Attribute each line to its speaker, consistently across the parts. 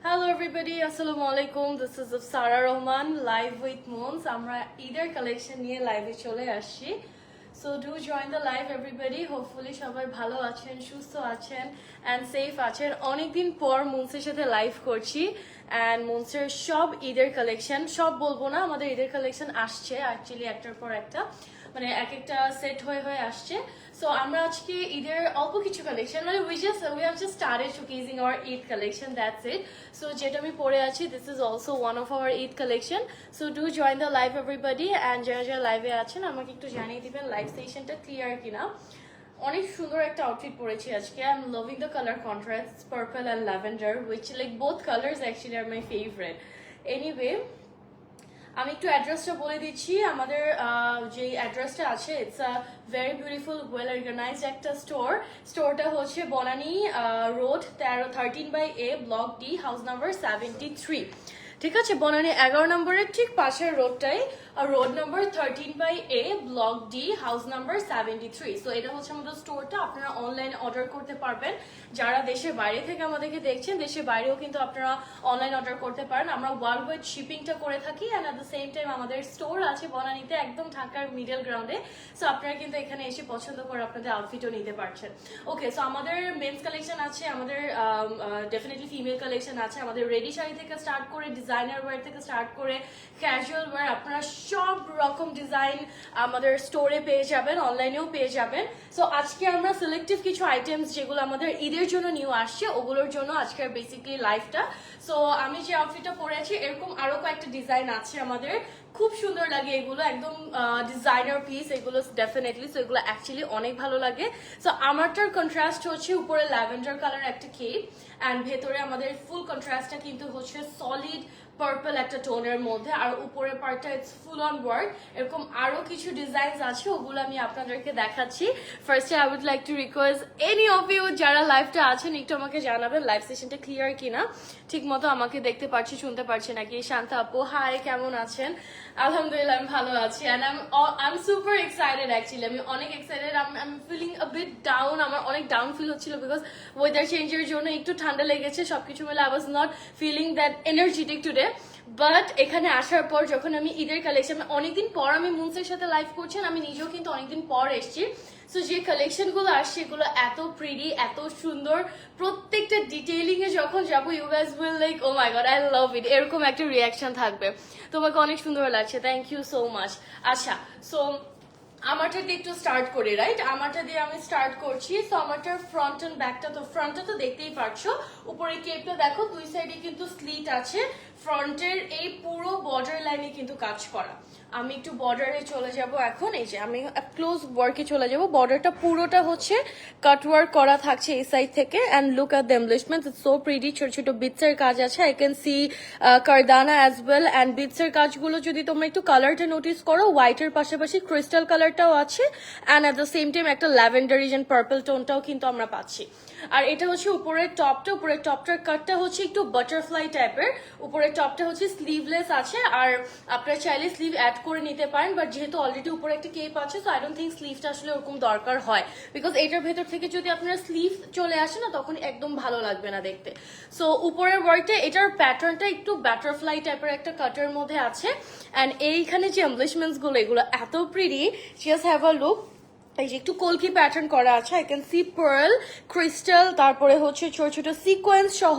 Speaker 1: Hello everybody, Assalamu alaikum. This is Sara Rahman live with Moons. Amra either collection niye live e chole আসছি. So do join the live everybody. Hopefully সবাই ভালো আছেন, সুস্থ আছেন and safe আছেন. অনেক দিন পর মুনসের সাথে লাইভ করছি and মুনসের সব ঈদের কালেকশন সব বলবো না, আমাদের ঈদের কালেকশন আসছে অ্যাকচুয়ালি একটার পর একটা, মানে এক একটা সেট হয়ে হয়ে আসছে। সো আমরা আজকে ঈদের অল্প কিছু কালেকশন, মানে we have just started showcasing our Eid collection, that's it. So যেটা আমি পরে আছি, this is also one of our Eid collection. So do join the live everybody and যারা যারা লাইভে আছেন আমাকে একটু জানিয়ে দিবেন লাইভ সেশনটা ক্লিয়ার কিনা। অনেক সুন্দর একটা আউটফিট পরেছি আজকে। I am loving the colour contrast purple and lavender, which like both colours actually are my favourite. Anyway আমি একটু অ্যাড্রেসটা বলে দিচ্ছি। আমাদের যে অ্যাড্রেসটা আছে, it's a very beautiful well organised একটা স্টোরটা হচ্ছে Banani road 13/A block D house number 73, ঠিক আছে? বনানী 11 নম্বরের ঠিক পাশের রোডটাই road number 13/A block D house number 73। So এটা হচ্ছে আমাদের স্টোরটা। আপনারা অনলাইনে অর্ডার করতে পারবেন। যারা দেশের বাইরে থেকে আমাদেরকে দেখছেন, দেশের বাইরেও কিন্তু আপনারা অনলাইন অর্ডার করতে পারেন। আমরা ওয়ার্ল্ড ওয়াইড শিপিংটা করে থাকি and at the same time আমাদের স্টোর আছে বনানীতে, একদম ঢাকার মিডল গ্রাউন্ডে। সো আপনারা কিন্তু এখানে এসে পছন্দ করে আপনাদের আউটফিটও নিতে পারছেন। ওকে, সো আমাদের মেন্স কালেকশন আছে, আমাদের ডেফিনেটলি ফিমেল কালেকশন আছে, আমাদের রেডি শাড়ি থেকে স্টার্ট করে ডিজাইনার ওয়্যার থেকে স্টার্ট করে ক্যাজুয়াল ওয়্যার, আপনারা সব রকম ডিজাইন আমাদের স্টোরে পেয়ে যাবেন, অনলাইনেও পেয়ে যাবেন। সো আজকে আমরা সিলেক্টিভ কিছু আইটেমস যেগুলো আমাদের ঈদের জন্য নিউ আসছে ওগুলোর জন্য আজকের বেসিক্যালি লাইভটা। সো আমি যে আউটফিটটা পরে আছি এরকম আরো কয়েকটা ডিজাইন আছে আমাদের, খুব সুন্দর লাগে এগুলো, একদম ডিজাইনার পিস এগুলো ডেফিনেটলি। সো এগুলো অ্যাকচুয়ালি অনেক ভালো লাগে। সো আমারটার কন্ট্রাস্ট হচ্ছে উপরে ল্যাভেন্ডার কালার একটা কেপ অ্যান্ড ভেতরে আমাদের ফুল কন্ট্রাস্টটা কিন্তু হচ্ছে সলিড পার্পল একটা টোনের মধ্যে, আর উপরের পার্টটা ইটস ফুল অন ওয়ার্ক। এরকম আরো কিছু ডিজাইনস আছে, ওগুলো আমি আপনাদেরকে দেখাচ্ছি। ফার্স্টে I would like to request any of you যারা লাইভটা আছেন একটু আমাকে জানাবেন লাইভ সেশনটা ক্লিয়ার কিনা, ঠিক মতো আমাকে দেখতে পাচ্ছি শুনতে পারছি নাকি। শান্তা আপু হাই, কেমন আছেন? আলহামদুলিল্লাহ আমি ভালো আছি and I am super excited actually. আমি অনেক excited. I am feeling a bit down, আমার অনেক ডাউন ফিল হচ্ছিল বিকজ ওয়েদার চেঞ্জের জন্য একটু ঠান্ডা লেগেছে, সবকিছু মিলে I was not feeling that energetic today. But এখানে আসার পর যখন আমি ঈদের কালেকশন, অনেকদিন পর আমি মুনসের সাথে লাইভ করছেন, আমি নিজেও কিন্তু অনেকদিন পর এসেছি। সো যে কালেকশন গুলো আসছে এগুলো এত প্রিটি, এত সুন্দর, প্রত্যেকটা ডিটেইলিং এ যখন যাবো you guys will like oh my god I love it, এরকম একটা রিয়াকশন থাকবে। তোমাকে অনেক সুন্দর লাগছে, থ্যাংক ইউ সো মাচ। আচ্ছা, সো আমারটা দিয়ে একটু স্টার্ট করি, রাইট? আমারটা দিয়ে আমি স্টার্ট করছি। সো আমারটার ফ্রন্ট এন্ড ব্যাকটা, তো ফ্রন্টটা তো দেখতেই পারছো, উপরে কেপটা দেখো, দুই সাইডে কিন্তু স্লিট আছে। ফ্রন্টের এই পুরো বর্ডার লাইনে কিন্তু কাজ করা। আমি একটু বর্ডারে চলে যাব এখন। এই যে আমি ক্লোজ ওয়ার্কে চলে যাব। বর্ডারটা পুরোটা হচ্ছে কাট ওয়ার্ক করা থাকছে এই সাইড থেকে and look at the embellishments, it's so pretty. ছোট ছোট বিটসের কাজ আছে, I can see kardana as well. And বিটসের কাজগুলো যদি তোমরা একটু কালারটা নোটিস করো, হোয়াইটের পাশাপাশি ক্রিস্টাল কালারটাও আছে and at the same time একটা ল্যাভেন্ডারিজ এন্ড পার্পল টোনটাও কিন্তু আমরা পাচ্ছি। আর এটা হচ্ছে উপরের টপটা, উপরের টপটার কাটটা হচ্ছে একটু বাটারফ্লাই টাইপের। উপরের টপটা হচ্ছে স্লিভলেস আছে, আর আপনারা চাইলে স্লিভ অ্যাড করে নিতে পারেন, বাট যেহেতু অলরেডি উপরে একটা কেপ আছে সো আই ডোন্ট থিঙ্ক স্লিভটা আসলে ওরকম দরকার হয়, বিকজ এটার ভেতর থেকে যদি আপনারা স্লিভ চলে আসে না তখন একদম ভালো লাগবে না দেখতে। সো উপরের ওয়ার্কটা, এটার প্যাটার্নটা একটু বাটারফ্লাই টাইপের একটা কাটের মধ্যে আছে অ্যান্ড এইখানে যে এমব্লিশমেন্টস গুলো এগুলো এত pretty, just have a look. এই যে একটু কলকি প্যাটার্ন করা আছে, I can see pearl, crystal, তারপরে হচ্ছে ছোট ছোট সিকোয়েন্স সহ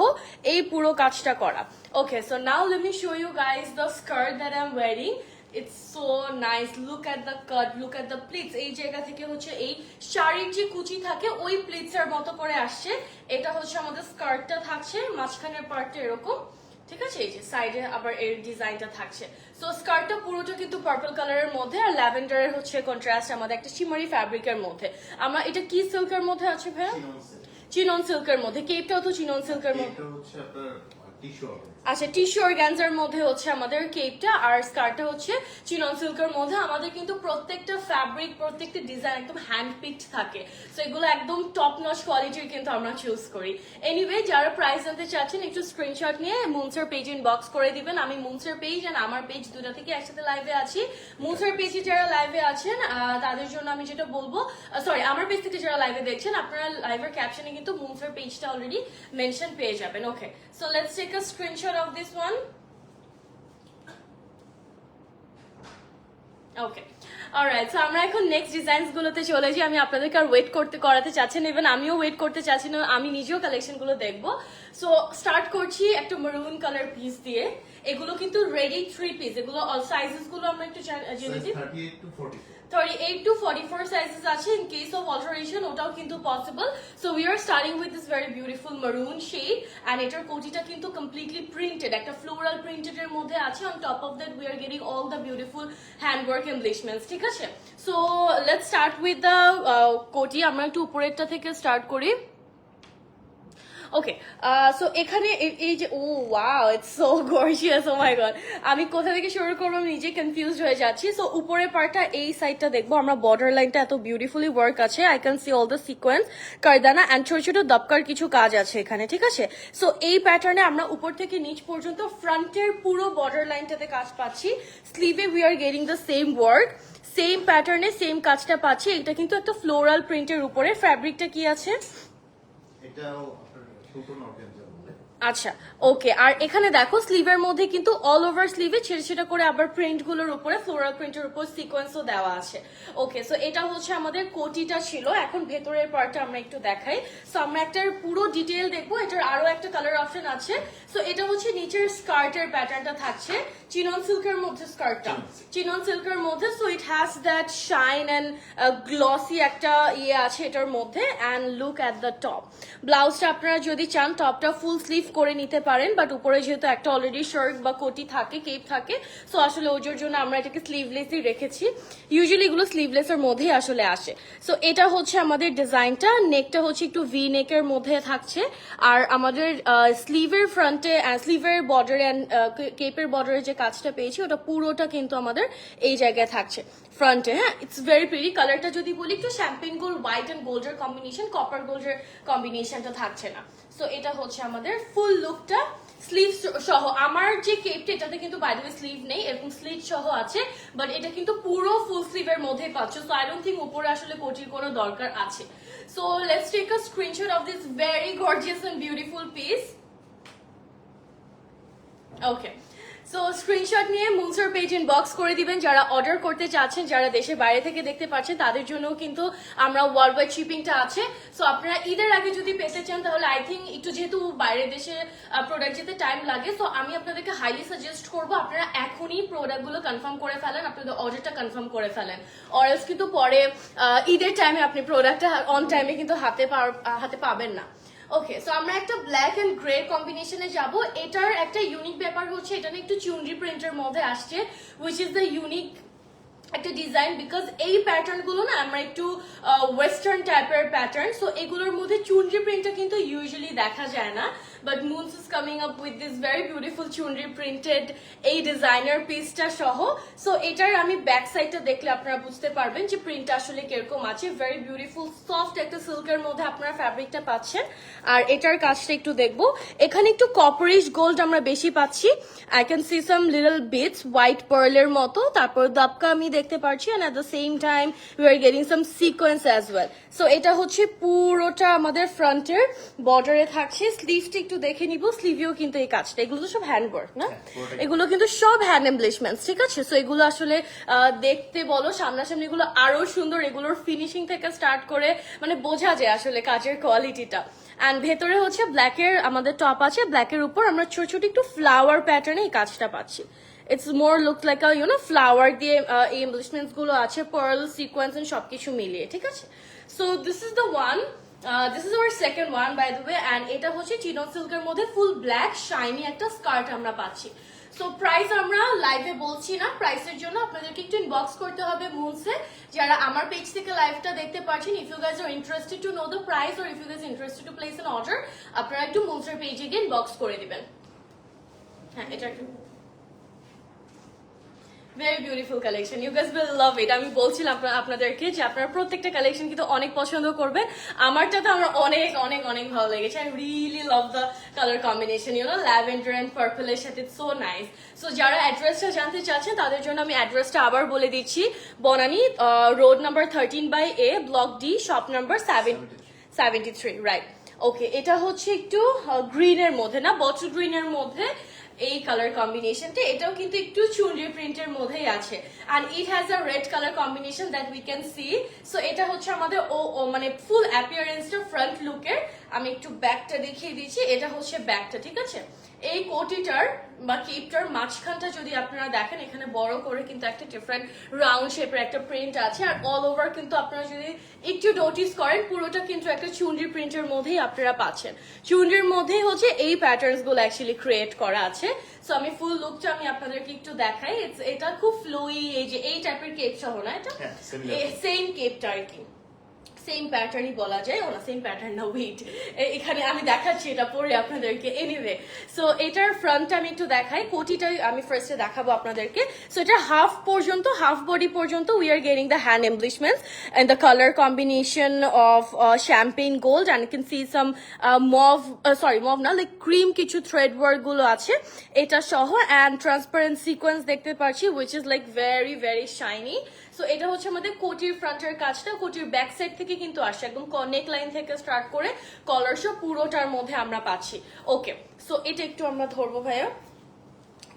Speaker 1: এই পুরো কাজটা করা। Okay, so now let me show you guys the skirt that I am wearing. It's so nice, look at the cut, look at the pleats. এই জায়গা থেকে হচ্ছে এই শাড়ির যে কুচি থাকে ওই প্লিটস এর মতো করে আসছে। এটা হচ্ছে আমাদের স্কার্টটা থাকছে, মাঝখানের পার্টটা এরকম, ঠিক আছে? এই যে সাইডে আবার এর ডিজাইনটা থাকছে। সো স্কার্টটা পুরোটা কিন্তু পার্পল কালারের মধ্যে, আর ল্যাভেন্ডারের হচ্ছে কন্ট্রাস্ট আমাদের একটা শিমারি ফ্যাব্রিকের মধ্যে। আমরা এটা কি সিল্কের মধ্যে আছে ভাইয়া? চিনন সিল্কের মধ্যে। কেপটাও তো চিনন সিল্কের মধ্যে। আচ্ছা, টিস্যু অর্গানজার মধ্যে হচ্ছে আমাদের কেপটা, আর স্কার্টটা হচ্ছে চিনন সিল্কের মধ্যে। আমাদের কিন্তু প্রত্যেকটা ফ্যাব্রিক, প্রত্যেকটা ডিজাইন একদম হ্যান্ড পিকড থাকে। সো এগুলো একদম টপ নচ কোয়ালিটির কিন্তু আমরা চুজ করি। এনিওয়ে, যারা প্রাইস জানতে চাচ্ছেন একটু স্ক্রিনশট নিয়ে মুনসের পেজ ইনবক্স করে দিবেন। আমি মুনসের পেজ আর আমার পেজ দুটা থেকে একসাথে লাইভে আছি। মুনসের পেজে যারা লাইভে আছেন তাদের জন্য আমি যেটা বলবো, সরি আমার পেজ থেকে যারা লাইভে দেখছেন, আপনারা লাইভের ক্যাপশনে কিন্তু মুনসের পেজটা অলরেডি মেনশন পেয়ে যাবেন। Okay, so let's take take a screenshot of this one. Okay alright, so আমরা এখন নেক্সট ডিজাইনস গুলোতে চলে যাই। আমি আপনাদেরকে আর ওয়েট করাতে চাচ্ছি না, ইভেন আমিও ওয়েট করতে চাচ্ছি না, আমি নিজেও কালেকশন গুলো দেখবো। সো স্টার্ট করছি একটা মেরুন কালার পিস দিয়ে। এগুলো কিন্তু রেডি 3 পিস, এগুলো অল সাইজেস গুলো আমরা একটু জেনে দিই। 38 to 44 সাইজেস আছে, ইন কেস অফ অল্টারেশন ওটাও কিন্তু possible. So we are starting with this very beautiful maroon shade, and এটার কোটিটা কিন্তু কমপ্লিটলি প্রিন্টেড, একটা ফ্লোরাল প্রিন্টেড এর মধ্যে আছে। On top of that we are getting all the beautiful handwork embellishments, ঠিক আছে? So let's start with the koti. আমরা একটু উপরেরটা থেকে স্টার্ট করি। ওকে, সো এখানে এই যে oh wow, it's so gorgeous, oh my god, আমি কোথা থেকে শুরু করবো আমি নিজে কনফিউজড হয়ে যাচ্ছি। সো উপরের পার্টটা, এই সাইডটা দেখবো আমরা, বর্ডার লাইনটা এত বিউটিফুলি ওয়ার্ক আছে, I can see all the sequence, kardana and ছোট ছোট দপকার কিছু কাজ আছে এখানে, ঠিক আছে? সো এই প্যাটার্নে আমরা উপর থেকে নিচ পর্যন্ত ফ্রন্টের পুরো বর্ডার লাইনটাতে কাজ পাচ্ছি। স্লিভে we are getting the same work, same প্যাটার্নে সেম কাজটা পাচ্ছি। এটা কিন্তু একটা ফ্লোরাল প্রিন্টের উপরে। ফ্যাব্রিকটা কি আছে?
Speaker 2: এটাও
Speaker 1: আচ্ছা, ওকে। আর এখানে দেখো স্লিভের মধ্যে কিন্তু অল ওভার স্লিভে ছেড়ে ছেড়ে করে আবার প্রিন্ট গুলোর উপরে, ফ্লোরাল প্রিন্টের উপর সিকোয়েন্সও দেওয়া আছে। ওকে, সো এটা হচ্ছে আমাদের কোটিটা ছিল। এখন ভেতরের পার্টটা আমরা একটু দেখাই। সো আমরা একটা পুরো ডিটেইল দেখবো, এটার আরো একটা কালার অপশন আছে। সো এটা হচ্ছে নিচের স্কার্টের প্যাটার্নটা থাকছে চিনন সিল্কের মধ্যে, স্কার্টটা চিনন সিল্কের মধ্যে। So it has that shine and glossy একটা ইয়ে আছে এটার মধ্যে। And look at the top. ব্লাউজটা আপনারা যদি চান টপটা ফুল স্লিভ করে নিতে পারেন, বাট উপরে যেহেতু একটা অলরেডি শার্ট বা কোটি থাকে, কেপ থাকে, সো আসলে ওজোর জন্য আমরা এটাকে স্লিভলেসই রেখেছি। ইউজুয়ালি এগুলো স্লিভলেসের মধ্যেই আসলে আসে। সো এটা হচ্ছে আমাদের ডিজাইনটা। নেকটা হচ্ছে একটু ভি নেকের মধ্যে থাকছে, আর আমাদের স্লিভের ফ্রন্টে, স্লিভের বর্ডার অ্যান্ড কেপের বর্ডারের যে কাজটা পেয়েছি ওটা পুরোটা কিন্তু আমাদের এই জায়গায় থাকছে ফ্রন্টে। হ্যাঁ, ইটস ভেরি প্রিটি। কালারটা যদি বলি একটু শ্যাম্পেন গোল্ড, হোয়াইট অ্যান্ড গোল্ডের কম্বিনেশন, কপার গোল্ডের কম্বিনেশনটা থাকছে না। সো এটা হচ্ছে আমাদের ফুল লুকটা, স্লিভ সহ। আমার যে কেপটা এটাতে কিন্তু বাইরে স্লিভ নেই, এরকম স্লিভ সহ আছে, বাট এটা কিন্তু পুরো ফুল স্লিভের মধ্যে পাচ্ছ। সো আই ডোন্ট থিঙ্ক উপরে আসলে কোটির কোনো দরকার আছে। So let's take a screenshot of this very gorgeous and beautiful piece. Okay, so screenshot নিয়ে মুনসার পেজ ইনবক্স করে দিবেন যারা অর্ডার করতে চাচ্ছেন, যারা দেশের বাইরে থেকে দেখতে পাচ্ছেন তাদের জন্য কিন্তু আমরা ওয়ার্ল্ড ওয়াইড শিপিংটা আছে। সো আপনারা ঈদের আগে যদি পেতে চান তাহলে আই থিঙ্ক একটু, যেহেতু বাইরের দেশে প্রোডাক্ট যেতে টাইম লাগে, সো আমি আপনাদেরকে হাইলি সাজেস্ট করবো আপনারা এখনই প্রোডাক্টগুলো কনফার্ম করে ফেলেন, আপনাদের অর্ডারটা কনফার্ম করে ফেলেন। অরেলস কিন্তু পরে ঈদের টাইমে আপনি প্রোডাক্টটা অন টাইমে কিন্তু হাতে পাবেন না। ওকে, সো আমরা একটা ব্ল্যাক এন্ড গ্রে কম্বিনেশনে যাব। এটার একটা ইউনিক ব্যাপার হচ্ছে এটা না একটু চুনরি প্রিন্টের মধ্যে আসছে, হুইচ ইজ দ্য ইউনিক একটা ডিজাইন, বিকজ এই প্যাটার্ন গুলো না আমরা একটু ওয়েস্টার্ন টাইপের প্যাটার্ন। সো এগুলোর মধ্যে চুনরি প্রিন্টটা কিন্তু ইউজুয়ালি দেখা যায় না, but Moons is coming up with this very beautiful chunri printed এই ডিজাইনার পিসটা সহ। সো এটার আমি ব্যাক সাইডটা দেখলে আপনারা বুঝতে পারবেন যে প্রিন্টটা আসলে কিরকম আছে। ভেরি বিউটিফুল সফট একটা সিল্কের মধ্যে আপনারা ফ্যাব্রিকটা পাচ্ছেন। আর এটার কাজটা একটু দেখবো, এখানে একটু কপারিশ গোল্ড আমরা বেশি পাচ্ছি। I can see some little bits white পার্লের মতো, তারপর দাপকা আমি দেখতে পাচ্ছি, and at the same time we are getting some sequence as well. So এটা হচ্ছে পুরোটা আমাদের ফ্রন্টের বর্ডারে থাকছে। স্লিভটা একটু দেখে নিব, স্লিভেও কিন্তু এই কাজটা, এগুলো তো সব হ্যান্ড ওয়ার্ক না, এগুলো কিন্তু সব হ্যান্ড এমব্লিশমেন্টস, ঠিক আছে? সো এগুলো আসলে দেখতে বলো সামনাসামনি এগুলো আরো সুন্দর, এগুলোর ফিনিশিং থেকে স্টার্ট করে মানে বোঝা যায় আসলে কাজের কোয়ালিটিটা। অ্যান্ড ভেতরে হচ্ছে ব্ল্যাকের আমাদের টপ আছে, ব্ল্যাকের উপর আমরা ছোট ছোট একটু ফ্লাওয়ার প্যাটার্নে এই কাজটা পাচ্ছি। It's more look like a flower দিয়ে এই এমব্লিশমেন্টস গুলো আছে, পার্ল সিকোয়েন্স এন্ড সবকিছু মিলিয়ে, ঠিক আছে? So this is the one, this is our second one by the way. And এটা হচ্ছে চিনন সিল্কের মধ্যে ফুল ব্ল্যাক শাইনি একটা স্কার্ট আমরা পাচ্ছি। সো প্রাইস আমরা লাইভে বলছি না, প্রাইসের জন্য আপনাদেরকে একটু ইনবক্স করতে হবে মুনসে। যারা আমার পেজ থেকে লাইভটা দেখতে পাচ্ছেন, if you guys are interested to know the price or if you guys interested to place an order, আপনারা একটু মুনসের পেজে গিয়ে ইনবক্স করে দিবেন। হ্যাঁ, এটা একটু very beautiful collection, you guys will love it. আমি বলছিলাম আপনাদেরকে যে আপনারা প্রত্যেকটা কালেকশন কিন্তু অনেক পছন্দ করবেন। আমারটা তো আমার অনেক অনেক অনেক ভালো লেগেছে। I really love the colour combination, lavender and পার্পলের সাথে, সো নাইস। সো যারা অ্যাড্রেসটা জানতে চাচ্ছেন তাদের জন্য আমি অ্যাড্রেসটা আবার বলে দিচ্ছি। Banani road number 13/A, block D, shop number 73, right? Okay, এটা হচ্ছে একটু গ্রিনের মধ্যে না, বটল গ্রিনের মধ্যে এই কালার কম্বিনেশনটা, এটাও কিন্তু একটু চুনরি প্রিন্টের মধ্যেই আছে and it has a red color combination that we can see. So এটা হচ্ছে আমাদের মানে ফুল অ্যাপিয়ারেন্সটা ফ্রন্ট লুকের। আমি একটু ব্যাকটা দেখিয়ে দিচ্ছি, এটা হচ্ছে ব্যাকটা, ঠিক আছে। এই কোটিটার বা কেপটার মাঝখানটা যদি আপনারা দেখেন, এখানে বড় করে কিন্তু একটা ডিফারেন্ট রাউন্ড শেপের একটা প্রিন্ট আছে, আর অল ওভার কিন্তু আপনারা যদি একটু নোটিস করেন পুরোটা কিন্তু একটা চুনরি প্রিন্টের মধ্যেই আপনারা পাচ্ছেন। চুনরির মধ্যেই হচ্ছে এই প্যাটার্নস গুলো অ্যাকচুয়ালি ক্রিয়েট করা আছে। সো আমি ফুল লুকটা আমি আপনাদেরকে একটু দেখাই। এটা খুব ফ্লোই, এই যে এই টাইপের কেপ সহ না, এটা সেম কেপটা আর কি, সেম প্যাটার্নই বলা যায়, ওনা সেম প্যাটার্ন না, ওয়েট এখানে আমি দেখাচ্ছি এটা পরে আপনাদেরকে। এনিওয়ে, সো এটার ফ্রন্টটা আমি একটু দেখাই, কোটিটাই আমি ফার্স্টে দেখাবো আপনাদেরকে। সো এটা হাফ পর্যন্ত, হাফ বডি পর্যন্ত we are getting the hand embellishments and the colour combination of champagne gold and you can see some mauve, mauve না, লাইক ক্রিম কিছু থ্রেড ওয়ার্ক গুলো আছে এটা সহ, অ্যান্ড ট্রান্সপারেন্ট সিকোয়েন্স দেখতে পাচ্ছি which is like very very shiny. So এটা হচ্ছে আমাদের কোটির ফ্রন্টের কাজটা, কোটির ব্যাক সাইড থেকে কিন্তু আসছে, একদম নেক লাইন থেকে স্টার্ট করে কলার শো পুরোটার মধ্যে আমরা পাচ্ছি। ওকে, সো এটা একটু আমরা ধরবো ভাইয়া।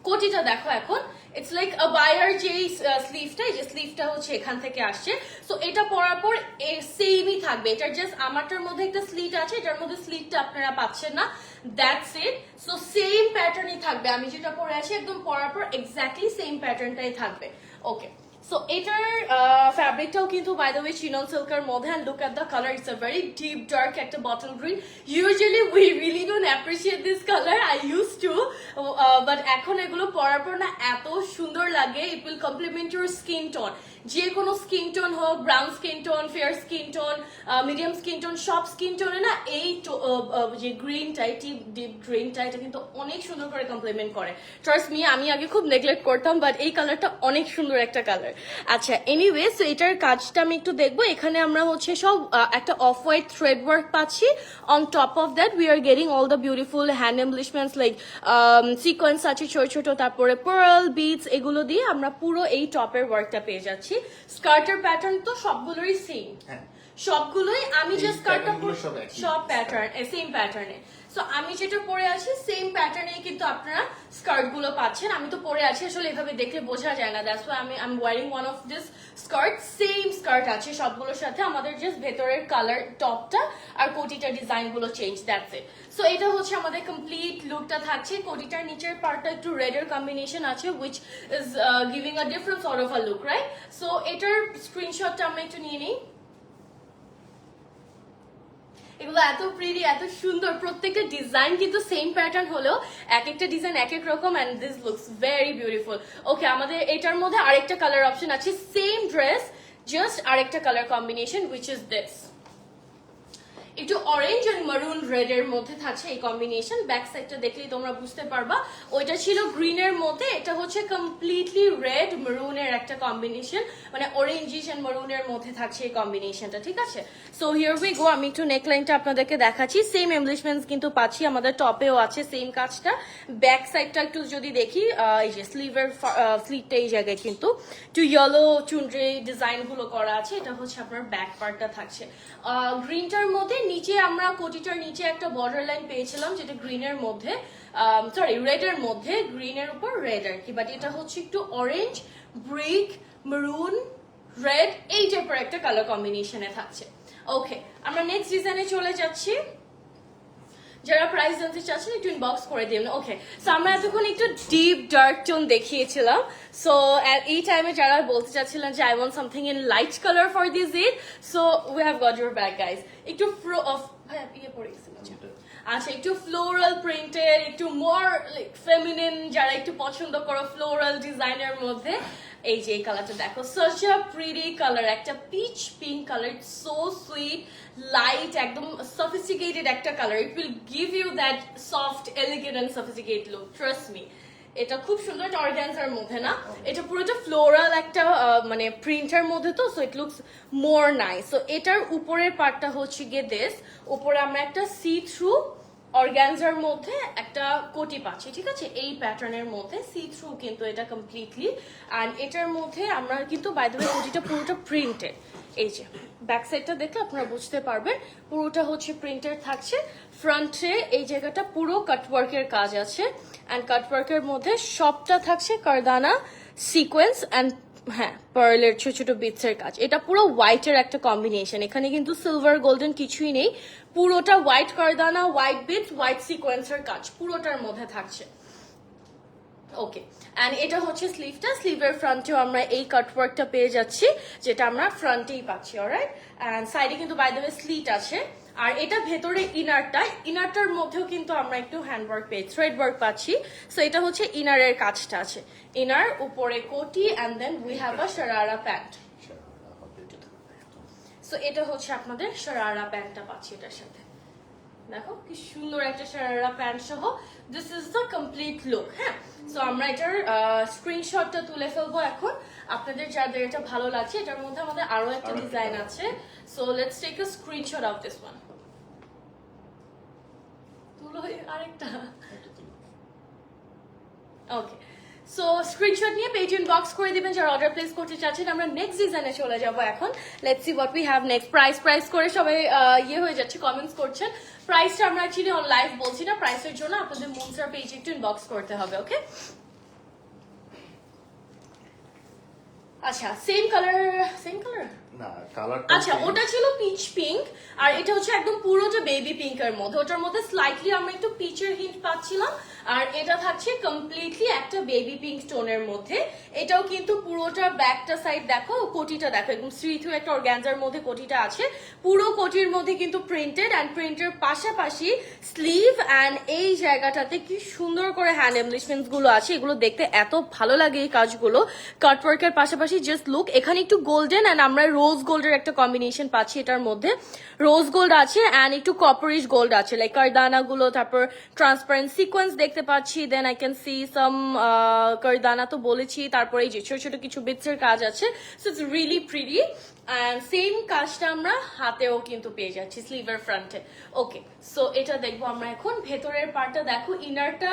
Speaker 1: কোটিটা দেখো এখন, ইটস লাইক বায়ার যে স্লিভটা, এই যে স্লিভটা হচ্ছে এখান থেকে আসছে। সো এটা পরার পর সেমই থাকবে, এটার জাস্ট আমারটার মধ্যে একটা স্লিট আছে, এটার মধ্যে স্লিটটা আপনারা পাচ্ছেন না, দ্যাটস ইট। সো সেম প্যাটার্নই থাকবে, আমি যেটা পরে আছি একদম পরার পর এক্স্যাক্টলি সেম প্যাটার্নটাই থাকবে। ওকে, সো এটার ফ্যাব্রিকটাও কিন্তু বাই দ্য ওয়ে চিনন সিল্কের মধ্যে, and look at the colour, it's a very deep dark একটা bottle green. Usually we really don't appreciate this colour, I use to, but এখন এগুলো পরার পর না এত সুন্দর লাগে, it will complement your skin tone, যে কোনো স্কিন টোন হোক, brown skin tone, fair skin tone, medium skin tone, সব স্কিন টোনে না এই যে গ্রিনটা, ডিপ গ্রিনটা, এটা কিন্তু অনেক সুন্দর করে কমপ্লিমেন্ট করে। ট্রাস্ট মি, আমি আগে খুব নেগলেক্ট করতাম, বাট এই কালারটা অনেক সুন্দর একটা কালার। আচ্ছা, এনিওয়ে, সো এটার কাজটা আমি একটু দেখবো। এখানে আমরা হচ্ছে সব একটা অফ হোয়াইট থ্রেড ওয়ার্ক পাচ্ছি, on top of that we are getting all the beautiful hand embellishments like sequins আছে ছোট ছোট, তারপরে পার্ল বিটস, এগুলো দিয়ে আমরা পুরো এই টপের ওয়ার্কটা পেয়ে যাচ্ছি। স্কার্টের প্যাটার্ন তো সবগুলোরই সেম, সবগুলোই, আমি যে স্কার্টটা সব প্যাটার্ন সেম প্যাটার্নে। সো আমি যেটা পরে আছি সেম প্যাটার্নে কিন্তু আপনারা স্কার্ট গুলো পাচ্ছেন। আমি তো পরে আছি, আসলে এভাবে দেখলে বোঝা যায় না, that's why I am wiring one of this skirt. Same skirt আছে সবগুলোর সাথে, আমাদের জাস্ট ভেতরের কালার টপটা আর কোটিটার ডিজাইন গুলো চেঞ্জ, দ্যাটস ইট। সো এটা হচ্ছে আমাদের কমপ্লিট লুকটা থাকছে। কোটিটার নিচের পার্টটা একটু রেডের কম্বিনেশন আছে, which is giving a different sort of a look, right? So এটার স্ক্রিনশটটা আমরা একটু নিয়ে নিই। এগুলো এত প্রিটি, এত সুন্দর, প্রত্যেকটা ডিজাইন কিন্তু সেম প্যাটার্ন হলেও এক একটা ডিজাইন এক এক রকম, and this looks very beautiful. Okay, আমাদের এটার মধ্যে আরেকটা কালার অপশন আছে, সেম ড্রেস জাস্ট আরেকটা colour combination, which is this, একটু অরেঞ্জ আর মারুন রেড এর মধ্যে থাকছে এই কম্বিনেশন। ব্যাক সাইডটা দেখলেই তোমরা বুঝতে পারবা, ওইটা ছিল গ্রিনের মধ্যে, এটা হচ্ছে কমপ্লিটলি রেড মারুনের একটা কম্বিনেশন, মানে অরেঞ্জিশ এন্ড মারুনের মধ্যে থাকছে এই কম্বিনেশনটা, ঠিক আছে? সো হিয়ার উই গো, আমি একটু নেকলাইনটা আপনাদেরকে দেখাচ্ছি। সেম এমব্লিশমেন্টস কিন্তু পাচ্ছি, আমাদের টপেও আছে সেম কাজটা। ব্যাক সাইডটা একটু যদি দেখি, এই যে স্লিভের স্লিভটা এই জায়গায় কিন্তু একটু ইয়েলো চুনরি ডিজাইন গুলো করা আছে, এটা হচ্ছে আপনার ব্যাক পার্টটা থাকছে। গ্রিনটার মধ্যে নিচে আমরা কোটিটার নিচে একটা বর্ডার লাইন পেয়েছিলাম, যেটা গ্রিনের মধ্যে, সরি রেড এর মধ্যে, গ্রিনের উপর রেড আর কি, বাট এটা হচ্ছে একটু অরেঞ্জ, ব্রিক, মেরুন, রেড, এই টাইপের একটা কালার কম্বিনেশনে থাকছে। ওকে, আমরা নেক্সট ডিজাইনে চলে যাচ্ছি। যারা প্রাইস জানতে চাচ্ছেন একটু ইনবক্স করে দিন। ওকে, সো আমরা এতক্ষণ একটু ডিপ ডার্ক টোন দেখিয়েছিলাম। সো এই টাইমে যারা বলতে চাচ্ছিলেন যে I want something in light colour for this Eid, so we have got your back guys. একটু আচ্ছা, একটু ফ্লোরাল প্রিন্টের, একটু মোর লাইক ফেমিনিন, যারা একটু পছন্দ করো ফ্লোরাল ডিজাইনের মধ্যে, এই যে এই কালারটা দেখো, such a pretty কালার, একটা peach pink colour, so sweet, light, একদম সফিস্টিকেটেড একটা colour. It will give you that soft, elegant and sophisticated look, trust me. এটা খুব সুন্দর, এটা অর্গানজার মধ্যে না, এটা পুরোটা ফ্লোরাল একটা মানে প্রিন্টের মধ্যে, তো so it looks more nice. So এটার উপরের পার্টটা হচ্ছে গিয়ে দিস, উপরে আমরা একটা সি থ্রু অর্গানজার মধ্যে একটা কোটি পাচ্ছি, ঠিক আছে? এই প্যাটার্নের মধ্যে সি থ্রু কিন্তু এটা কমপ্লিটলি, অ্যান্ড এটার মধ্যে আমরা কিন্তু বাই দ্য ওয়ে কোটিটা পুরোটা প্রিন্টেড, এই যে ব্যাক সাইডটা দেখলে আপনারা বুঝতে পারবেন পুরোটা হচ্ছে প্রিন্টেড থাকছে। ফ্রন্টে এই জায়গাটা পুরো কাটওয়ার্কের কাজ আছে অ্যান্ড কাটওয়ার্কের মধ্যে সবটা থাকছে কারদানা সিকোয়েন্স অ্যান্ড হ্যাঁ পার্লের ছোট ছোট বিটসের কাজ। এটা পুরো হোয়াইটের একটা কম্বিনেশন, এখানে কিন্তু সিলভার গোল্ডেন কিছুই নেই, পুরোটা হোয়াইট কারদানা, হোয়াইট বিটস, হোয়াইট সিকোয়েন্সের কাজ পুরোটার মধ্যে থাকছে। ওকে, অ্যান্ড এটা হচ্ছে স্লিভটা, স্লিভের ফ্রন্টেও আমরা এই কাটওয়ার্কটা পেয়ে যাচ্ছি যেটা আমরা ফ্রন্টেই পাচ্ছি। অলরাইট, অ্যান্ড সাইডে কিন্তু বাই দ্য ওয়ে স্লিট আছে। আর এটা ভেতরে ইনারটার মধ্যেও কিন্তু আমরা একটু হ্যান্ডওয়ার্ক পেয়ে থ্রেড ওয়ার্ক পাচ্ছি। সো এটা হচ্ছে ইনারের কাজটা আছে, ইনার উপরে কোটি and then we have a sharara pant. So এটা হচ্ছে আপনাদের শারারা প্যান্টটা পাচ্ছি এটার সাথে। দেখো কি সুন্দর একটা শারারা প্যান্ট সহ this is the complete look. হ্যাঁ, সো আমরা এটার স্ক্রিনশটটা তুলে ফেলবো এখন, আপনাদের যাদের এটা ভালো লাগছে। এটার মধ্যে আমাদের আরো একটা ডিজাইন আছে, so let's take a screenshot of this one. তুলো আরেকটা, ওকে। সো স্ক্রিনশট নিয়ে পেজ ইনবক্স করে দিবেন যারা অর্ডার প্লেস করতে চাচ্ছেন। আমরা নেক্সট ডিজাইনে চলে যাব এখন। Let's see what we have next. Price করে সবাই ইয়ে হয়ে যাচ্ছে, কমেন্টস করছেন। প্রাইসটা আমরা অ্যাকচুয়ালি অন লাইভ বলছি না, প্রাইসের জন্য আপনাদের মুনসার পেজে একটু ইনবক্স করতে হবে। ওকে, আচ্ছা সেম কালার
Speaker 2: না কালার,
Speaker 1: আচ্ছা ওটা ছিল পিচ পিঙ্ক আর এটা হচ্ছে একদম পুরোটা বেবি পিঙ্কের মধ্যে, ওটার মধ্যে স্লাইটলি আমরা একটু পিচের হিন্ট পাচ্ছিলাম। আর এটা থাকছে কমপ্লিটলি একটা বেবি পিঙ্ক টোনের মধ্যে। এটাও কিন্তু পুরোটা ব্যাকটা সাইড দেখো, কোটিটা দেখো একদম থ্রি একটা অর্গানজার মধ্যে কোটিটা আছে। পুরো কোটির মধ্যে কিন্তু প্রিন্টেড অ্যান্ড প্রিন্টের পাশাপাশি স্লিভ অ্যান্ড এই জায়গাটাতে কি সুন্দর করে হ্যান্ড এমব্লিশমেন্টস গুলো আছে, এগুলো দেখতে এত ভালো লাগে এই কাজগুলো। কাটওয়ার্কের পাশাপাশি জাস্ট লুক, এখানে একটু গোল্ডেন অ্যান্ড আমরা রোজ গোল্ডের একটা কম্বিনেশন পাচ্ছি। এটার মধ্যে রোজ গোল্ড আছে অ্যান্ড একটু কপারিশ গোল্ড আছে, লাইক কারদানা গুলো, তারপর ট্রান্সপারেন্ট সিকোয়েন্স দেখতে পাচ্ছি। Then I can see some কারদানা তো বলেছি, তারপরে এই যে ছোট ছোট কিছু বিটসের কাজ আছে। So it's really pretty and same কাজটা আমরা হাতেও কিন্তু পেয়ে যাচ্ছি স্লিভের ফ্রন্টে। ওকে, সো এটা দেখবো আমরা এখন। ভেতরের পার্টটা দেখো, ইনারটা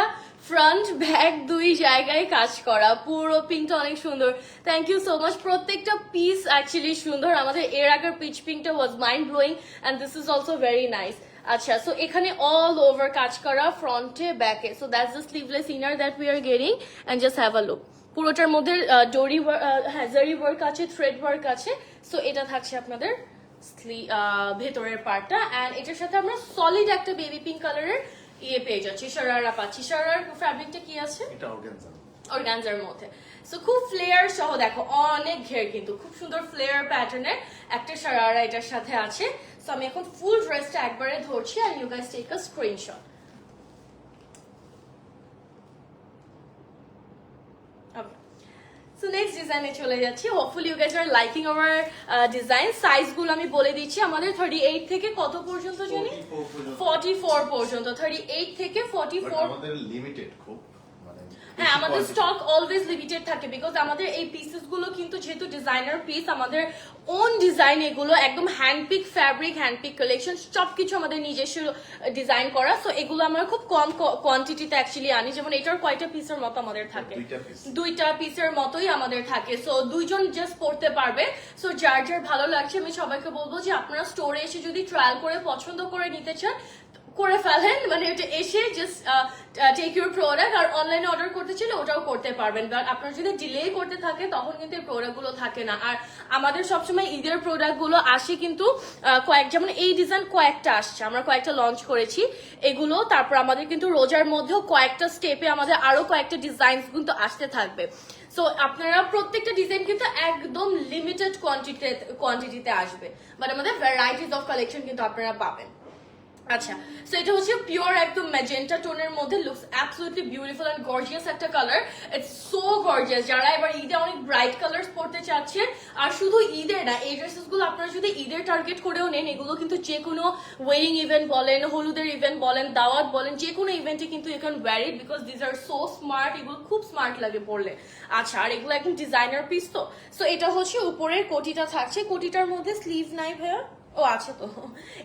Speaker 1: ফ্রন্ট ব্যাক দুই জায়গায় কাজ করা, পুরো পিঙ্কটা অনেক সুন্দর। থ্যাংক ইউ সো মাচ, প্রত্যেকটা পিস অ্যাকচুয়ালি সুন্দর। আমাদের এর আগের পিচ পিঙ্কটা was mind blowing and this is also very nice. আচ্ছা, সো এখানে অল ওভার কাজ করা ফ্রন্টে ব্যাকে। So that's the sleeveless inner that we are getting and just have a look. পুরোটার মধ্যে ডোরি জারি ওয়ার্ক আছে, থ্রেড ওয়ার্ক আছে। সো এটা থাকছে আপনাদের ভেতরের পার্টটা অ্যান্ড এটার সাথে আমরা সলিড একটা বেবি পিঙ্ক কালারের ইয়ে পেয়ে যাচ্ছি, শারারা পাচ্ছি। শারারার ফ্যাব্রিকটা কি আছে?
Speaker 2: এটা অর্গানজা,
Speaker 1: অর্গানজার মধ্যে। সো খুব ফ্লেয়ার সহ দেখো, অনেক ঘের কিন্তু খুব সুন্দর ফ্লেয়ার প্যাটার্নের একটা শারারা এটার সাথে আছে। সো আমি এখন ফুল ড্রেসটা একবারে ধরছি and you guys take a screenshot. Okay. So next ডিজাইনে চলে যাচ্ছি। Hopefully you guys are liking our design. সাইজগুলো আমি বলে দিচ্ছি, আমাদের 38 থেকে কত পর্যন্ত জানি? 44 পর্যন্ত। 38 থেকে 44
Speaker 2: আমাদের লিমিটেড খুব, মানে
Speaker 1: হ্যাঁ আমাদের স্টক অলওয়েজ লিমিটেড থাকে বিকজ আমাদের এই পিসেস গুলো কিন্তু যেহেতু ডিজাইনার পিস, আমাদের ওন ডিজাইন, এগুলো একদম হ্যান্ডপিক ফ্যাব্রিক, হ্যান্ডপিক কালেকশন, সবকিছু আমাদের নিজস্ব ডিজাইন করা। সো এগুলো আমরা খুব কম কোয়ান্টিটিতে অ্যাকচুয়ালি আনি। যেমন এটার কয়টা পিসের মতো আমাদের থাকে? দুইটা পিসের মতোই আমাদের থাকে। সো দুইজন জাস্ট পড়তে পারবে। সো যার যার ভালো লাগছে আমি সবাইকে বলবো যে আপনারা স্টোরে এসে যদি ট্রায়াল করে পছন্দ করে নিতে চান করে ফেলেন, মানে ওটা এসে জাস্ট টেক ইউর প্রোডাক্ট। আর অনলাইনে অর্ডার করতে চাইলে ওটাও করতে পারবেন, বাট আপনার যদি ডিলে করতে থাকে তখন কিন্তু এই প্রোডাক্ট গুলো থাকে না। আর আমাদের সবসময় ঈদের প্রোডাক্ট গুলো আসে কিন্তু যেমন এই ডিজাইন কয়েকটা আসছে, আমরা কয়েকটা লঞ্চ করেছি এগুলো। তারপর আমাদের কিন্তু রোজার মধ্যেও কয়েকটা স্টেপে আমাদের আরো কয়েকটা ডিজাইন কিন্তু আসতে থাকবে। সো আপনারা প্রত্যেকটা ডিজাইন কিন্তু একদম লিমিটেড কোয়ান্টিটিতে আসবে, বাট আমাদের ভ্যারাইটিস অফ কালেকশন কিন্তু আপনারা পাবেন। আচ্ছা, সো এটা হচ্ছে পিওর একদম ম্যাজেন্টা টোনের মধ্যে, looks absolutely beautiful and gorgeous একটা কালার। It's so gorgeous. যারা এবার ঈদে অনেক ব্রাইট কালার্স পড়তে চাচ্ছেন, আর শুধু ঈদের না, এই ড্রেসেস গুলো আপনারা যদি ঈদের টার্গেট করেও নেন, এগুলো কিন্তু যে কোনো ওয়েডিং ইভেন্ট বলেন, হলুদের ইভেন্ট বলেন, দাওয়াত বলেন, যে কোনো ইভেন্টে কিন্তু you can wear it because this are so smart. এগুলো খুব স্মার্ট লাগে পরলে। আচ্ছা, আর এগুলো একদম ডিজাইনার পিস তো। সো এটা হচ্ছে উপরের কোটিটা থাকছে, কোটিটার মধ্যে স্লিভ নাই ভাইয়া? ও আছে তো,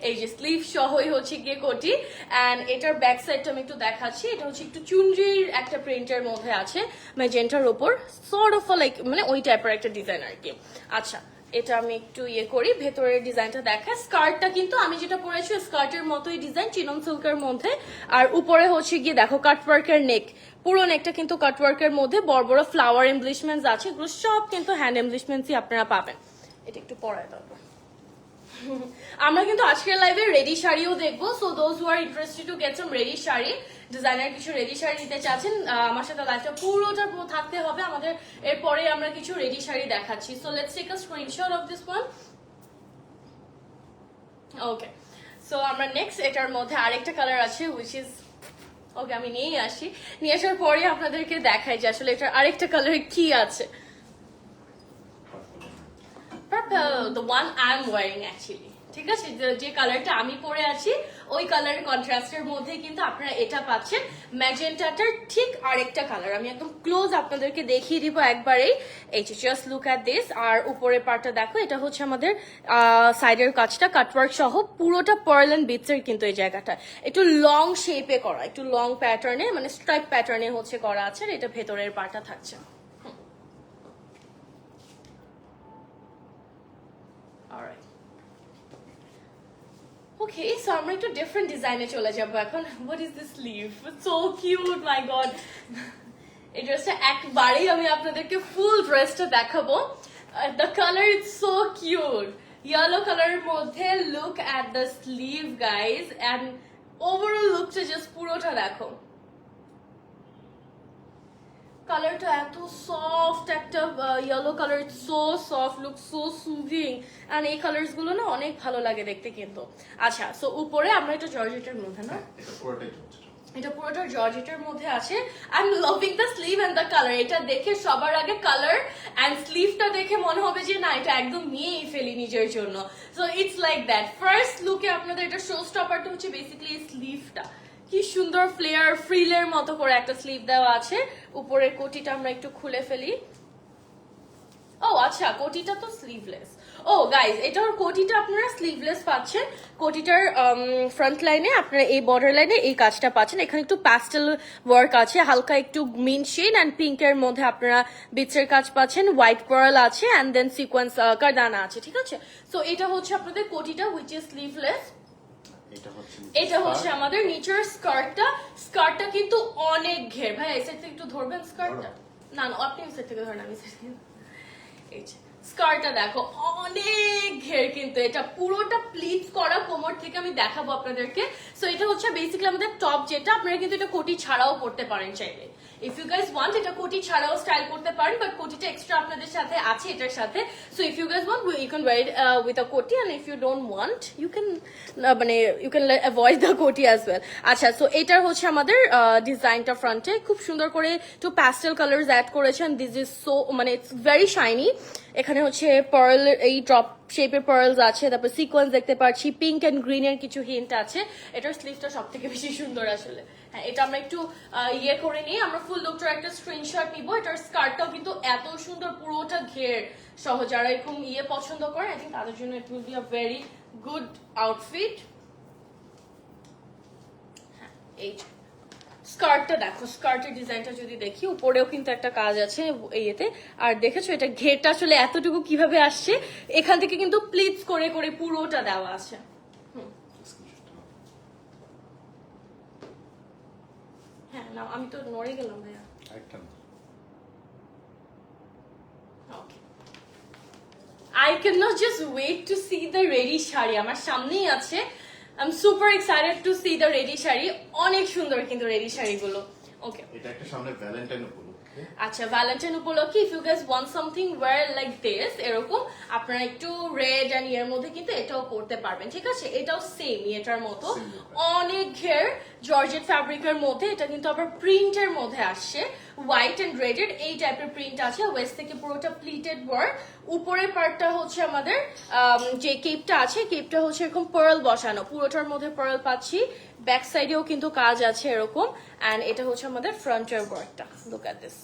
Speaker 1: এই যে স্লিভ সহই হচ্ছে গিয়ে কোটি। অ্যান্ড এটার ব্যাক সাইডটা আমি একটু দেখাচ্ছি। এটা হচ্ছে একটু চুনরির একটা প্রিন্টের মধ্যে আছে ম্যাজেন্টার উপর, সর্ট অফ লাইক মানে ওই টাইপের একটা ডিজাইন আর কি। আচ্ছা, এটা আমি একটু ইয়ে করি, ভেতরের ডিজাইনটা দেখায়। স্কার্টটা কিন্তু আমি যেটা পরেছি স্কার্টের মতোই ডিজাইন, চিনন সিল্কের মধ্যে। আর উপরে হচ্ছে গিয়ে দেখো কাটওয়ার্কের নেক, পুরো নেকটা কিন্তু কাটওয়ার্কের মধ্যে বড় বড় ফ্লাওয়ার এমব্লিশমেন্টস আছে, এগুলো সব কিন্তু হ্যান্ড এমব্লিশমেন্টসই আপনারা পাবেন। এটা একটু পরায় দাও। আমরা কিন্তু আজকের লাইভে রেডি শাড়িও দেখবো, so those who R interested to get some ready sari, designer কিছু রেডি শাড়ি নিতে চাচ্ছেন, আমার সাথে লাইভটা পুরোটা থাকতে হবে আমাদের। এরপরে আমরা কিছু রেডি শাড়ি দেখাচ্ছি। So let's take a screenshot of this one. Okay, so আমরা নেক্সট এটার মধ্যে আরেকটা কালার আছে উইচ ইজ, ওকে আমি নিয়েই আসি, নিয়ে আসার পরে আপনাদেরকে দেখাই যে আসলে এটার আরেকটা কালার কি আছে। Purple, the one I'm wearing actually. ঠিক আছে, যে কালারটা আমি পরে আছি ওই কালার কন্ট্রাস্টের মধ্যে কিন্তু আপনারা এটা পাচ্ছেন। ম্যাজেন্টাটার ঠিক আরেকটা কালার আমি একদম ক্লোজ আপনাদেরকে দেখিয়ে দিব একবারেই। এই যে জাস্ট লুক অ্যাট দিস। আর উপরের পার্টটা দেখো, এটা হচ্ছে আমাদের সাইডের কাজটা কাটওয়ার্ক সহ পুরোটা পার্ল এন্ড বিটসের কিন্তু এই জায়গাটা একটু লং শেপে করা, একটু লং প্যাটার্নে মানে স্ট্রাইপ প্যাটার্নে হচ্ছে করা আছে। আর এটা ভেতরের পার্টটা থাকছে। Alright. Okay, so আমরা একটু ডিফারেন্ট ডিজাইনে চলে যাব এখন। What is this sleeve? It's so cute, my god. এই ড্রেসটা একবারেই আমি আপনাদেরকে ফুল ড্রেসটা দেখাবো। The color is so cute. Yellow কালারের মধ্যে look at the sleeve guys, and overall লুকটা জাস্ট পুরোটা দেখো। কালারটা এত সফট, একটা yellow colour, so soft, look so soothing, আর এই কালার্স গুলো না অনেক ভালো লাগে দেখতে কিন্তু। আচ্ছা, সো উপরে আমরা এটা জর্জেটের মধ্যে না, এটা পুরোটা জর্জেটের মধ্যে আছে। I am loving the sleeve and the colour. এটা দেখে সবার আগে কালার এন্ড স্লিভটা দেখে মনে হবে যে না এটা একদম নিয়েই ফেলি নিজের জন্য। So it's like that. First লুকে আপনাদের এটা শো স্টপারটা হচ্ছে বেসিক্যালি স্লিভটা, কি সুন্দর ফ্লেয়ার ফ্রিলের মতো করে একটা স্লিভ দেওয়া আছে। উপরের কোটিটা আমরা একটু খুলে ফেলি। ও আচ্ছা, কোটিটা তো স্লিভলেস। ও গাইজ, এটার কোটিটা আপনারা স্লিভলেস পাচ্ছেন। কোটিটার ফ্রন্ট লাইনে আপনারা এই বর্ডার লাইনে এই কাজটা পাচ্ছেন। এখানে একটু প্যাস্টেল ওয়ার্ক আছে, হালকা একটু মিন শেড এন্ড পিঙ্কের মধ্যে আপনারা বিটসের কাজ পাচ্ছেন, হোয়াইট পার্ল আছে এন্ড দেন সিকোয়েন্স কারদানা আছে। ঠিক আছে, সো এটা হচ্ছে আপনাদের কোটিটা হুইচ ইজ স্লিভলেস। এটা হচ্ছে আমাদের নিচের স্কার্টটা। স্কার্টটা কিন্তু অনেক ঘের। ভাই এই সাইড থেকে একটু ধরবেন স্কার্টটা। না না, আপনি এই সাইড থেকে ধরেন, আমি এই যে স্কার্টটা দেখো অনেক ঘের কিন্তু। এটা পুরোটা প্লিটস করা, কোমর থেকে আমি দেখাবো আপনাদেরকে। সো এটা হচ্ছে বেসিক্যালি আমাদের টপ, যেটা আপনারা কিন্তু এটা কোটি ছাড়াও পড়তে পারেন চাইলে। ইফ ইউ গাইজ ওয়ান্ট, এটা কোটি ছাড়াও স্টাইল করতে পারেন, বাট কোটিটা এক্সট্রা আপনাদের সাথে আছে এটার সাথে। So if you guys want you can wear it with a koti, and if you don't want you can মানে you can avoid the koti as well. আচ্ছা, সো এটার হচ্ছে আমাদের ডিজাইনটা ফ্রন্টে খুব সুন্দর করে একটু প্যাস্টেল কালার্স অ্যাড করেছেন। দিস ইজ সো মানে ইটস ভেরি শাইনি। এখানে হচ্ছে পার্ল, এই ড্রপ শেপের পার্লস আছে, তারপর সিকোয়েন্স দেখতে পাচ্ছি, পিঙ্ক এন্ড গ্রিন এর কিছু হিন্ট আছে। এটার স্লিভটা সব থেকে বেশি সুন্দর আসলে। হ্যাঁ, এটা আমরা একটু ইয়ে করে নিই, আমরা ফুল লুকটার একটা স্ক্রিনশট নিব। এটার স্কার্টটাও কিন্তু এত সুন্দর, পুরোটা ঘের সহ। যারা এরকম ইয়ে পছন্দ করে আই থিঙ্ক তাদের জন্য it will be a very good outfit. হ্যাঁ, এই স্কার্টটা দেখো, স্কার্টের ডিজাইনটা যদি দেখি, উপরেও কিন্তু একটা কাজ আছে ইয়েতে। আর দেখেছো এটা ঘেরটা আসলে এতটুকু কিভাবে আসছে, এখান থেকে কিন্তু প্লিটস করে করে পুরোটা দেওয়া আছে। হ্যাঁ না, আমি তো নড়ে গেলাম ভাইয়া। I cannot just wait to see the ready sari. আমার সামনেই আছে। I'm super excited to see the ready sari. অনেক সুন্দর কিন্তু রেডি শাড়িগুলো। ওকে,
Speaker 2: এটা একটা সামনে ভ্যালেন্টাইন উপলক্ষে।
Speaker 1: আচ্ছা, ভ্যালেন্টাইন উপলক্ষে if you guys want something wear like this, এরকম আপনারা একটু রেড এন্ড ইয়ের মধ্যে কিন্তু এটাও পরতে পারবেন। ঠিক আছে, এটাও সেম এটার মতো অনেক ঘের জর্জেট ফ্যাব্রিকের মধ্যে। এটা কিন্তু আবার প্রিন্টের মধ্যে আসছে, হোয়াইট এন্ড রেডেড এই টাইপের প্রিন্ট আছে। ওয়েস্ট থেকে পুরোটা প্লিটেড ওয়ার্ক। উপরের পার্টটা হচ্ছে আমাদের যে কেপটা আছে, কেপটা হচ্ছে এরকম পার্ল বসানো, পুরোটার মধ্যে পার্ল পাচ্ছি। ব্যাক সাইডেও কিন্তু কাজ আছে এরকম। এন্ড এটা হচ্ছে আমাদের ফ্রন্টের ওয়ার্কটা, লুক এট দিস।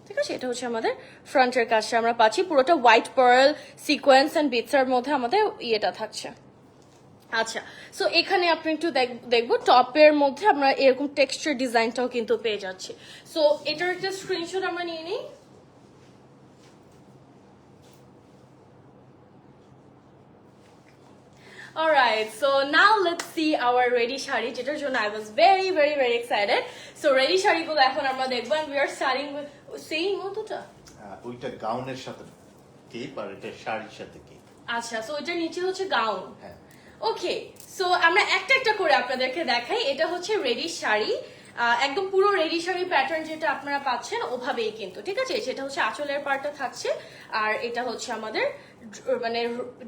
Speaker 1: ঠিক আছে, এটা হচ্ছে আমাদের ফ্রন্টের কাজটা আমরা পাচ্ছি, পুরোটা হোয়াইট পার্ল সিকোয়েন্স এন্ড বিটসের মধ্যে আমাদের ইয়েটা থাকছে। আচ্ছা, সো এখানে আপনি একটু দেখবো টপের মধ্যে আমরা এরকম টেক্সচার ডিজাইনটাও কিন্তু পেয়ে যাচ্ছি। সো এটার একটা স্ক্রিনশট আমরা নিয়ে নিই। Alright, so now let's see our ready sari যেটার জন্য I was very very very excited. So ready শাড়িগুলো এখন আমরা দেখবো and we are starting with same মতোটা।
Speaker 2: ওইটা গাউনের সাথে কেপ আর এটা শাড়ির সাথে কেপ।
Speaker 1: আচ্ছা, সো এটার নিচে হচ্ছে গাউন।
Speaker 2: হ্যাঁ।
Speaker 1: ওকে, সো আমরা একটা একটা করে আপনাদেরকে দেখাই। এটা হচ্ছে রেডি শাড়ি, একদম পুরো রেডি শাড়ি প্যাটার্ন যেটা আপনারা পাচ্ছেন ওভাবেই কিন্তু, ঠিক আছে? সেটা হচ্ছে আঁচলের পার্টটা থাকছে আর এটা হচ্ছে আমাদের মানে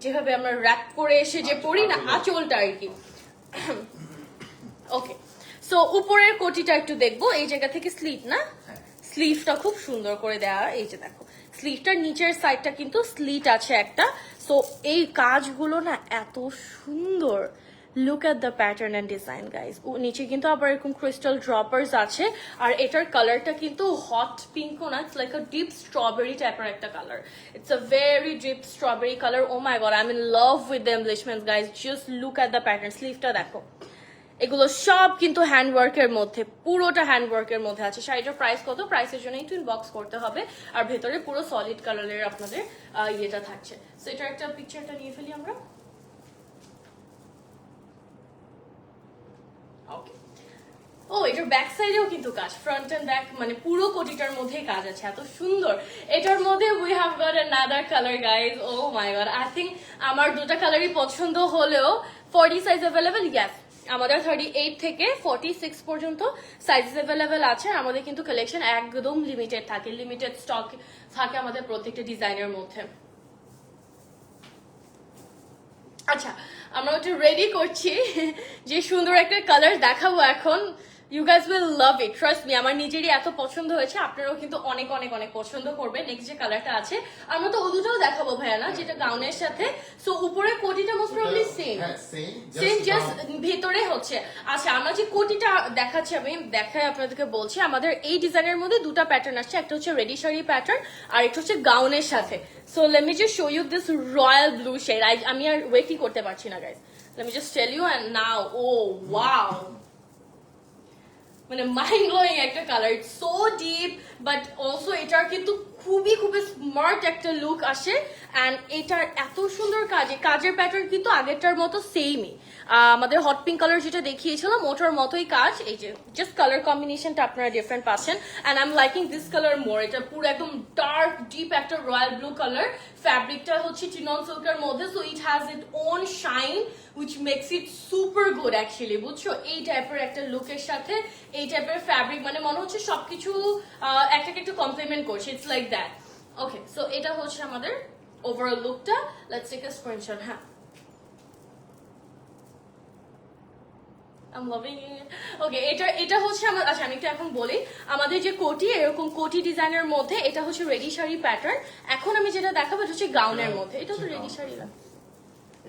Speaker 1: যেভাবে আমরা র‍্যাপ করে এসে যে পরি না আঁচলটা আর কি। ওকে, সো উপরের কোটিটা একটু দেখবো। এই জায়গা থেকে স্লিভ না, স্লিভটা খুব সুন্দর করে দেওয়া। এই যে দেখো স্লিভটার নিচের সাইডটা কিন্তু স্লিট আছে একটা। সো এই কাজগুলো না এত সুন্দর। Look at the pattern and design guys. নিচে কিন্তু আবার এরকম ক্রিস্টাল ড্রপার্স আছে আর এটার কালারটা কিন্তু হট পিঙ্কও না, it's like a deep strawberry টাইপের একটা colour. It's a very deep strawberry colour. Oh my god, I am in love with the embellishments guys. Just look at the pattern. স্লিভটা দেখো, এগুলো সব কিন্তু হ্যান্ডওয়ার্কের মধ্যে, পুরোটা হ্যান্ডওয়ার্কের মধ্যে আছে। শাড়িটার প্রাইস কত? প্রাইসের জন্য একটু ইনবক্স করতে হবে। আর ভেতরে পুরো সলিড কালারের আপনাদের ইয়েটা থাকছে। সো এটার একটা পিকচারটা নিয়ে ফেলি আমরা। ওকে, ও এটার ব্যাক সাইডেও কিন্তু কাজ, ফ্রন্ট এন্ড ব্যাক মানে পুরো কোটিটার মধ্যেই কাজ আছে, এত সুন্দর। এটার মধ্যে we have got another colour guys. Oh my god, I think আমার দুটো কালারই পছন্দ হলেও 40 সাইজ অ্যাভেলেবেল। ইয়াস, আমাদের 38 থেকে 46 পর্যন্ত সাইজেস অ্যাভেলেবেল আছে। আমাদের কিন্তু কালেকশন একদম লিমিটেড থাকে, লিমিটেড স্টক থাকে আমাদের প্রত্যেকটা ডিজাইনের মধ্যে। আচ্ছা, আমরা ওটা রেডি করছি, যে সুন্দর একটা কালার দেখাবো এখন। You guys will love it, trust me. আমার নিজেরই এত পছন্দ হয়েছে, আপনারাও কিন্তু অনেক অনেক অনেক পছন্দ করবে। নেক্সট যে কালারটা আছে আমরা তো ওদুটাও দেখাবো ভাইয়া না, যেটা গাউনের সাথে। সো উপরে কোটিটা মোস্ট প্রবাবলি সেম, জাস্ট ভিতরে হচ্ছে। আচ্ছা, আমরা যে কোটিটা দেখাচ্ছি, আমি দেখাই আপনাদেরকে বলছি। আমাদের এই ডিজাইনের মধ্যে দুটো প্যাটার্ন আসছে, একটা হচ্ছে রেডি শাড়ি প্যাটার্ন আর একটা হচ্ছে গাউনের সাথে। So let me just show you this royal blue shade. আমি আর ওয়েটই করতে পারছি না guys, let me just tell you. And now, oh wow, মানে মাইন্ড ব্লোয়িং একটা colour. It's so deep, but also এটার কিন্তু খুবই খুবই স্মার্ট একটা লুক আসে। অ্যান্ড এটার এত সুন্দর কাজের প্যাটার্ন কিন্তু আগেরটার মতো সেমই। আমাদের হট পিঙ্ক কালার যেটা দেখিয়েছিলাম ওটার মতোই কাজ। এই যে জাস্ট কালার কম্বিনেশনটা আপনারা ডিফারেন্ট পাচ্ছেন। And I am liking this colour more. এটা পুরো একদম ডার্ক ডিপ একটা রয়্যাল ব্লু কালার। ফ্যাব্রিকটা হচ্ছে চিনন সিল্কের মধ্যে, so it has it own shine which makes it super good actually, বুঝছো? এই টাইপের একটা লুকের সাথে এই টাইপের ফ্যাব্রিক মানে মনে হচ্ছে সবকিছু একটাকে একটু কমপ্লিমেন্ট করছে। It's like that. Okay, so এটা হচ্ছে আমাদের ওভারঅল লুকটা। Let's take a screenshot. হ্যাঁ, I'm loving it. Okay, এটা হচ্ছে আমার। আচ্ছা, আমি একটু এখন বলি, আমাদের যে কোটি, এরকম কোটি ডিজাইনের মধ্যে এটা হচ্ছে রেডি শাড়ি প্যাটার্ন। এখন আমি যেটা দেখাবো এটা হচ্ছে গাউনের মধ্যে। এটা তো রেডি শাড়ি না,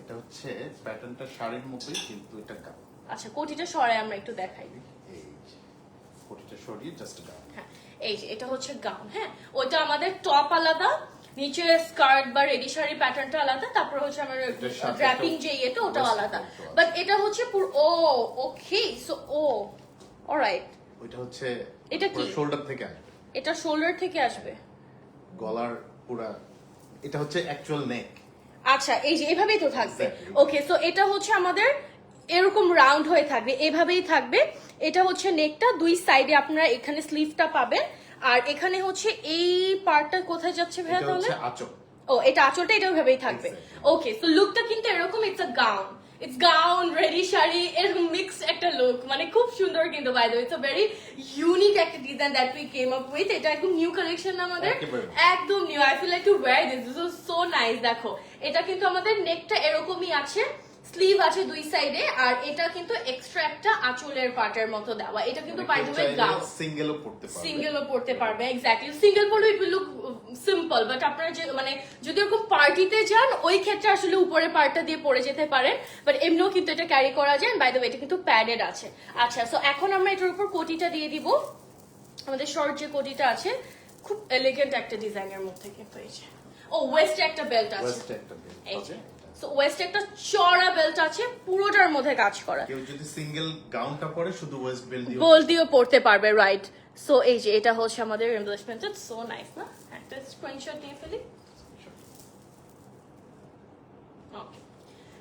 Speaker 2: এটা হচ্ছে প্যাটার্নটা শাড়ির মতোই কিন্তু এটা গাউন।
Speaker 1: আচ্ছা, কোটিটা সরাই আমরা একটু দেখাই।
Speaker 2: এই কোটিটা সরিয়ে জাস্ট গাউন।
Speaker 1: হ্যাঁ, এই যে এটা হচ্ছে গাউন। হ্যাঁ, ওইটা আমাদের টপ আলাদা, নিচে স্কার্ট বা রেডি শাড়ি প্যাটার্নটা আলাদা, তারপর হচ্ছে আমার ড্র্যাপিং যে ইয়েটা ওটাও আলাদা। বাট এটা হচ্ছে পুরো, ও ওকে, সো ও অলরাইট।
Speaker 2: ওইটা হচ্ছে
Speaker 1: এটা কি
Speaker 2: শোল্ডার থেকে আসবে,
Speaker 1: এটা শোল্ডার থেকে আসবে,
Speaker 2: গলার পুরা। এটা হচ্ছে অ্যাকচুয়াল নেক।
Speaker 1: আচ্ছা, এই যে এভাবেই তো থাকবে। ওকে, সো এটা হচ্ছে আমাদের এরকম রাউন্ড হয়ে থাকবে, এভাবেই থাকবে। এটা হচ্ছে নেকটা, দুই সাইডে আপনারা এখানে স্লিভটা পাবেন। আর এখানে হচ্ছে এই পার্টটা কোথায় যাচ্ছে ভাইয়া তাহলে?
Speaker 2: আঁচল।
Speaker 1: ও, এটা আঁচলটা এটা ওইভাবেই থাকবে। ওকে, সো লুকটা কিন্তু এরকম, it's a gown, it's gown ready sari, এরকম মিক্সড একটা লুক, মানে খুব সুন্দর কিন্তু। By the way, it's a very unique একটা design that we came up with. এটা একদম নিউ কালেকশন আমাদের, একদম new. I feel like to wear this, this is so nice. দেখো, এটা কিন্তু আমাদের নেকটা এরকমই আছে, স্লিভ আছে দুই সাইডে, আর এটা কিন্তু এক্সট্রা একটা আঁচলের পার্টের মতো দেওয়া। এটা কিন্তু বাই দ্য ওয়ে গাউন,
Speaker 2: সিঙ্গেলও পড়তে পারবে,
Speaker 1: সিঙ্গেলও পড়তে পারবে। এক্স্যাক্টলি, সিঙ্গেল পরলে it will look simple, but আপনারা যে মানে যদি এরকম পার্টিতে যান ওই ক্ষেত্রে আসলে উপরে পার্টটা দিয়ে পরে যেতে পারেন, বাট এমনিও কিন্তু এটা ক্যারি করা যায়। বাই দ্য ওয়ে, এটা কিন্তু প্যাডেড আছে। আচ্ছা, সো এখন আমরা এটার উপর কোটিটা দিয়ে দিব। আমাদের শর্ট যে কোটিটা আছে খুব এলিগেন্ট একটা ডিজাইনের মধ্যে কিন্তু। এই যে, ও ওয়েস্টে একটা বেল্ট আছে,
Speaker 2: ওয়েস্টে একটা বেল্ট আছে।
Speaker 1: সো ওয়েস্টে একটা চড়া বেল্ট আছে, পুরোটার মধ্যে কাজ করা।
Speaker 2: কেউ যদি সিঙ্গেল গাউনটা পরে শুধু ওয়েস্ট বেল্ট
Speaker 1: দিয়েও পড়তে পারবে, রাইট? সো এই যে এটা হচ্ছে আমাদের এমব্লিশমেন্ট, ইটস সো নাইস না? একটা স্ক্রিনশট নিয়ে ফেলি। ওকে,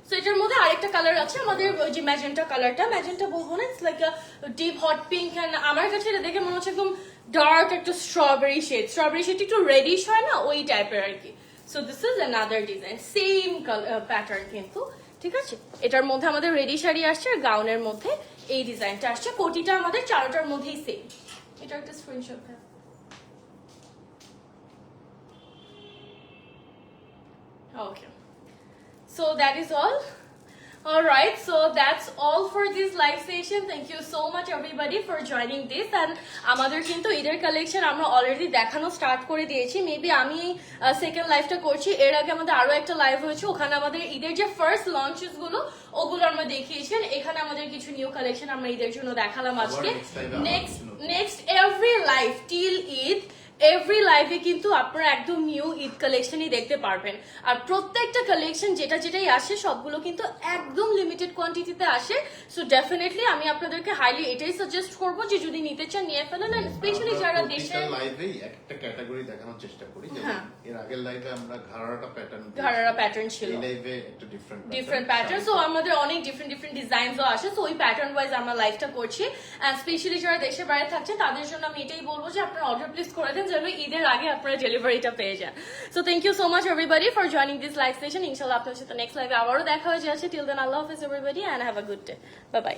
Speaker 1: সো এটার মধ্যে আরেকটা কালার আছে আমাদের ওই যে ম্যাজেন্টা কালারটা, ম্যাজেন্টা বলবো না, it's like a deep hot pink, and আমার কাছে এটা দেখে মনে হচ্ছে একদম ডার্ক একটা স্ট্রবেরি শেড একটু রেডিশ হয় না ওই টাইপের আর কি। So this is another design, same pattern কিন্তু, ঠিক আছে। এটার মধ্যে আমাদের রেডি শাড়ি আসছে আর গাউনের মধ্যে এই ডিজাইনটা আসছে, কোটিটা আমাদের চারটার মধ্যেই সেম। এটা একটা স্ক্রিনশট দেন। Okay, so that is all. All right, so that's all for this live session. Thank you so much everybody for joining this. And আমাদের কিন্তু ঈদের কালেকশন আমরা অলরেডি দেখানো স্টার্ট করে দিয়েছি। মেবি আমি সেকেন্ড লাইভটা করছি, এর আগে আমাদের আরো একটা লাইভ হয়েছে, ওখানে আমাদের ঈদের যে ফার্স্ট লঞ্চেস গুলো ওগুলো আমরা দেখিয়েছি। এখানে আমাদের কিছু নিউ কালেকশন আমরা ঈদের জন্য দেখালাম আজকে। Next every live till Eid, every লাইভে কিন্তু আপনারা একদম নিউ ঈদ কালেকশনই দেখতে পারবেন। আর প্রত্যেকটা কালেকশন যেটাই আসে সবগুলো কিন্তু একদম লিমিটেড কোয়ান্টিটিতে আসে। সো ডেফিনেটলি আমি আপনাদেরকে হাইলি এটাই সাজেস্ট করবো যে যদি নিতে চান নিয়ে ফেলেন, এন্ড স্পেশালি যারা দেশে
Speaker 2: লাইভেই একটা ক্যাটাগরি দেখানোর চেষ্টা করি। যেমন এর আগের লাইভে আমরা ঘাড়াটা প্যাটার্ন
Speaker 1: ছিল,
Speaker 2: এই লাইভে একটু
Speaker 1: ডিফারেন্ট প্যাটার্ন। সো আমাদের অনেক ডিফারেন্ট ডিজাইনসও আসে, সো ওই প্যাটার্ন ওয়াইজ আমরা লাইভটা করছি। এন্ড স্পেশালি যারা দেশের বাইরে থাকছে তাদের জন্য আমি এটাই বলবো যে আপনারা অর্ডার প্লেস করে দেন যেন ঈদের আগে আপনারা ডেলিভারিটা পেয়ে যান। So thank you so much everybody for joining this live session. ইনশাআল্লাহ আপনাদের সাথে নেক্সট লাইভে আবারও দেখা হয়ে যাচ্ছে। টিল দেন আল্লাহ হাফেজ everybody and have a good day. Bye by.